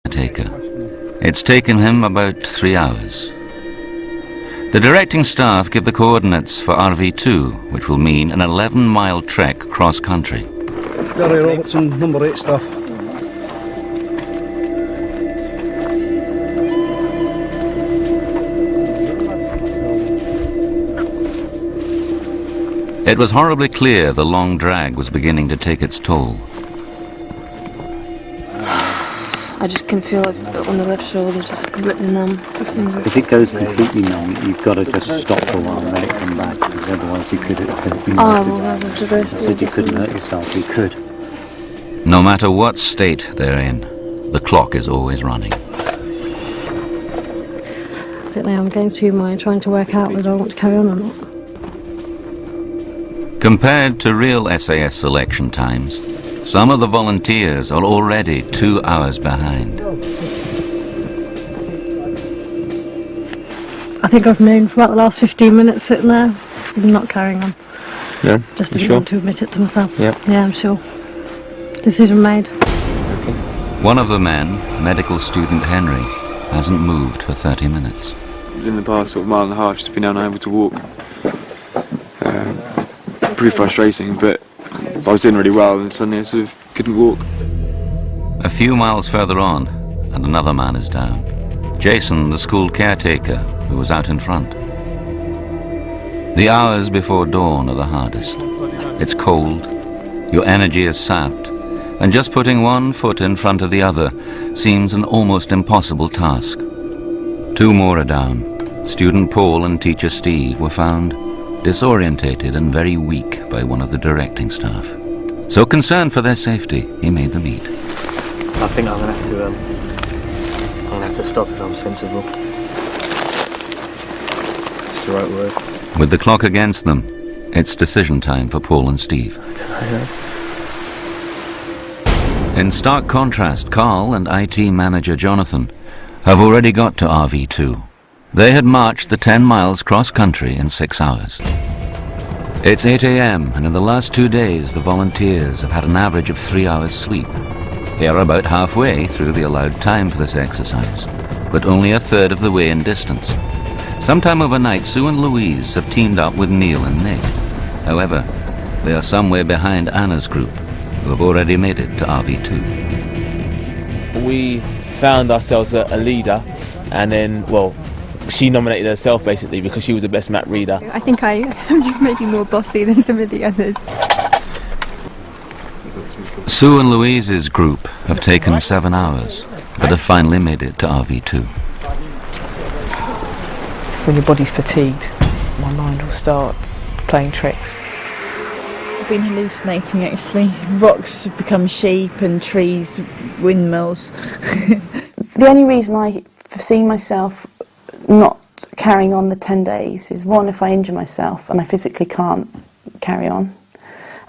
caretaker. It's taken him about 3 hours. The directing staff give the coordinates for RV2, which will mean an 11-mile trek cross-country. Gary Robertson, number 8 staff. It was horribly clear the long drag was beginning to take its toll. I just can feel it on the left shoulder, just completely numb. If it goes completely numb, you've got to just stop for a while and let it come back, because otherwise you could have said you couldn't hurt yourself, you could. No matter what state they're in, the clock is always running. I don't know, I'm going through trying to work out whether I want to carry on or not. Compared to real SAS selection times, some of the volunteers are already 2 hours behind. I think I've known for about the last 15 minutes sitting there, not carrying on. Yeah, just didn't want to admit it to myself. Yeah, I'm sure. Decision made. One of the men, medical student Henry, hasn't moved for 30 minutes. In the past sort of mile and a half, just been unable to walk. Pretty frustrating, but I was doing really well and suddenly I sort of couldn't walk. A few miles further on, and another man is down. Jason, the school caretaker, who was out in front. The hours before dawn are the hardest. It's cold, your energy is sapped, and just putting one foot in front of the other seems an almost impossible task. 2 more are down. Student Paul and teacher Steve were found disorientated and very weak by one of the directing staff. So concerned for their safety, he made them eat. I think I'm gonna have to stop if I'm sensible. It's the right word. With the clock against them, it's decision time for Paul and Steve. In stark contrast, Carl and IT manager Jonathan have already got to RV2. They had marched the 10 miles cross-country in 6 hours. It's 8 a.m. and in the last 2 days the volunteers have had an average of 3 hours sleep. They are about halfway through the allowed time for this exercise, but only a third of the way in distance. Sometime overnight, Sue and Louise have teamed up with Neil and Nick. However, they are somewhere behind Anna's group, who have already made it to RV2. We found ourselves a leader, and then, well, she nominated herself basically because she was the best map reader. I think I am just maybe more bossy than some of the others. Sue and Louise's group have taken 7 hours, but have finally made it to RV2. When your body's fatigued, my mind will start playing tricks. I've been hallucinating actually. Rocks have become sheep and trees, windmills. The only reason I foresee myself not carrying on the 10 days is, one, if I injure myself and I physically can't carry on,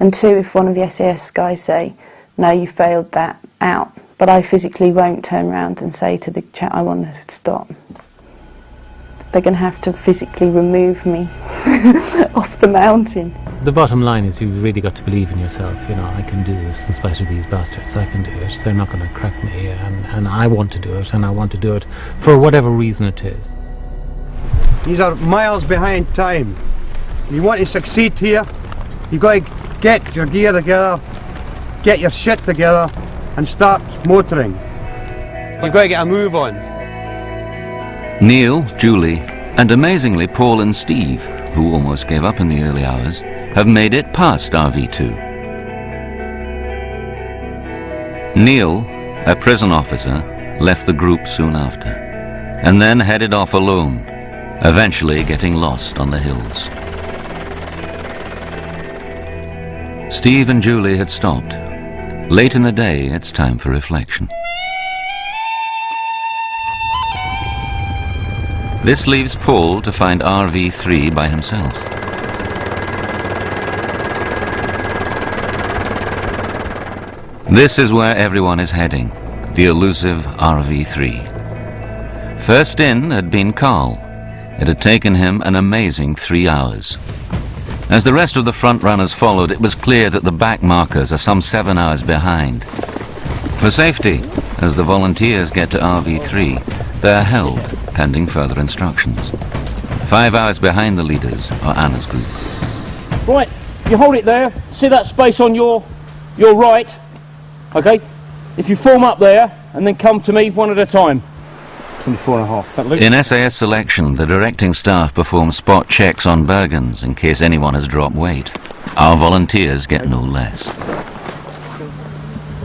and 2, if one of the SAS guys say, no, you failed that, out, but I physically won't turn around and say to the chap, I want to stop. They're going to have to physically remove me off the mountain. The bottom line is you've really got to believe in yourself. You know, I can do this in spite of these bastards. I can do it. They're not going to crack me, and I want to do it, and I want to do it for whatever reason it is. These are miles behind time. You want to succeed here, you've got to get your gear together, get your shit together, and start motoring. You've got to get a move on. Neil, Julie, and amazingly Paul and Steve, who almost gave up in the early hours, have made it past RV2. Neil, a prison officer, left the group soon after, and then headed off alone, eventually getting lost on the hills. Steve and Julie had stopped. Late in the day, it's time for reflection. This leaves Paul to find RV3 by himself. This is where everyone is heading, the elusive RV3. First in had been Carl. It had taken him an amazing 3 hours. As the rest of the front runners followed, it was clear that the back markers are some 7 hours behind. For safety, As the volunteers get to RV3, they're held, pending further instructions. 5 hours behind the leaders are Anna's group. Right, you hold it there, see that space on your right, okay? If you form up there, and then come to me one at a time. 24.5. In SAS selection, the directing staff perform spot checks on bergens in case anyone has dropped weight. Our volunteers get no less.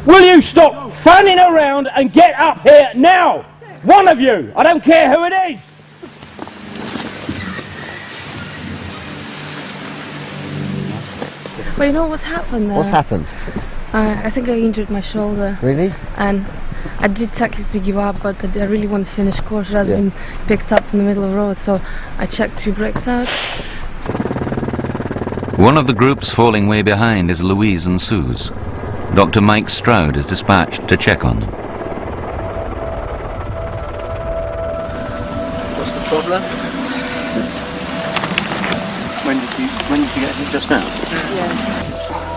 Will you stop fanning around and get up here now? One of you, I don't care who it is. Well, you know what's happened there? What's happened? I think I injured my shoulder. Really? And I did technically give up, but I really want to finish course. It has been picked up in the middle of the road, so I checked 2 brakes out. One of the groups falling way behind is Louise and Sue's. Dr. Mike Stroud is dispatched to check on them. What's the problem? When did you get hit just now? Yeah.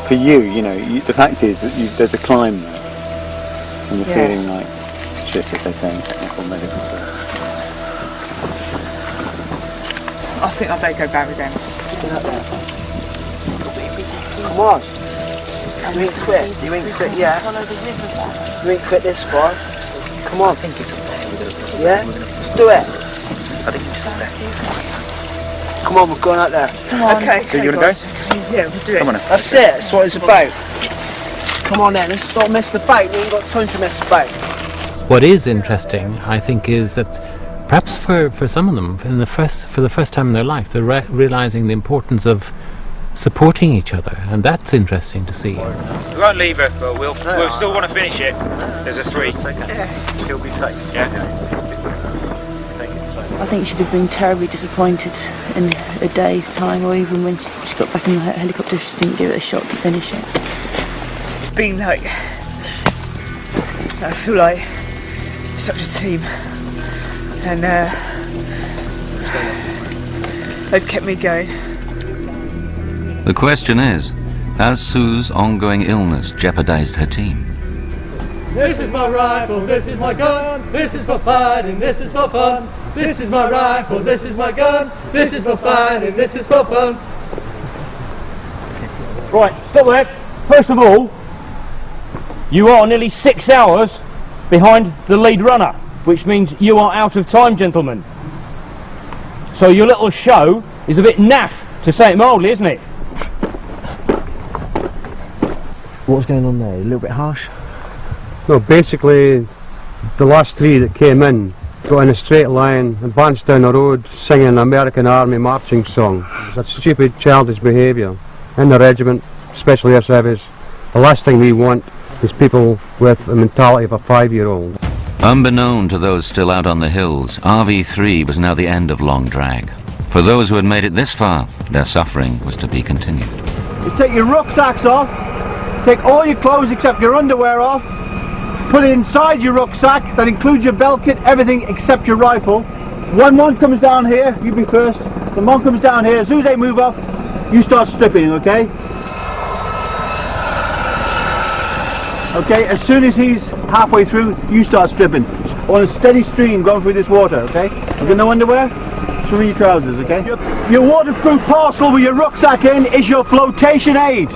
For you know, the fact is that there's a climb there, and you're feeling like shit, if they say in technical medical service. I think I better go back with them. Get up there. Come on. You ain't quit. You ain't quit yet. You ain't quit this fast. Come on. I think it's up there. Yeah? Let's do it. I think it's up there. Come on, we're going out there. Come on. Okay, so you want to go? Yeah, we'll do it. Come on then. That's it. That's what it's about. Come on then. Let's stop messing about. We ain't got time to mess about. What is interesting, I think, is that perhaps for some of them, for the first time in their life, they're realising the importance of supporting each other, and that's interesting to see. We won't leave it, but we'll still want to finish it. There's a 3. He'll be safe. Yeah. I think she'd have been terribly disappointed in a day's time, or even when she got back in the helicopter, she didn't give it a shot to finish it. It's been like, I feel like such a team, and they've kept me going. The question is, has Sue's ongoing illness jeopardized her team? This is my rifle, this is my gun, this is for fighting, this is for fun. This is my rifle, this is my gun, this is for fighting, this is for fun. Right, stop there. First of all, you are nearly 6 hours behind the lead runner, which means you are out of time, gentlemen. So your little show is a bit naff, to say it mildly, isn't it? What's going on there? A little bit harsh? No, basically, the last 3 that came in got in a straight line and bounced down the road singing an American Army marching song. It was a stupid, childish behaviour. In the regiment, Special Air Service, the last thing we want is people with the mentality of a 5-year-old. Unbeknown to those still out on the hills, RV3 was now the end of long drag. For those who had made it this far, their suffering was to be continued. You take your rucksacks off, take all your clothes except your underwear off, put it inside your rucksack, that includes your belt kit, everything except your rifle. When one comes down here, you be first. When one comes down here, as soon as they move off, you start stripping, okay? Okay, as soon as he's halfway through, you start stripping. On a steady stream going through this water, okay? You got no underwear? Through your trousers, okay? Your waterproof parcel with your rucksack in is your flotation aid.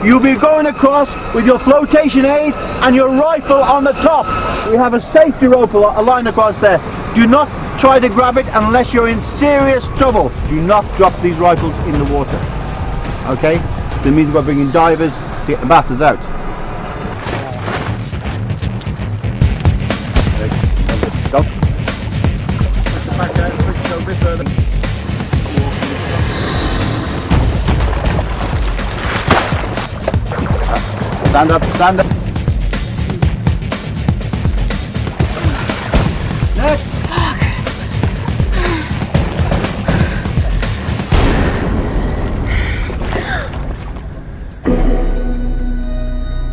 You'll be going across with your flotation aid and your rifle on the top. We have a safety rope aligned across there. Do not try to grab it unless you're in serious trouble. Do not drop these rifles in the water. Okay? That means we're bringing divers to get the bastards out. Go. Stand up, stand up. Next.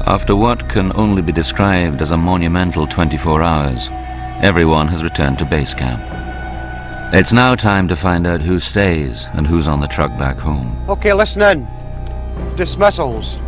After what can only be described as a monumental 24 hours, everyone has returned to base camp. It's now time to find out who stays and who's on the truck back home. Okay, listen in. Dismissals.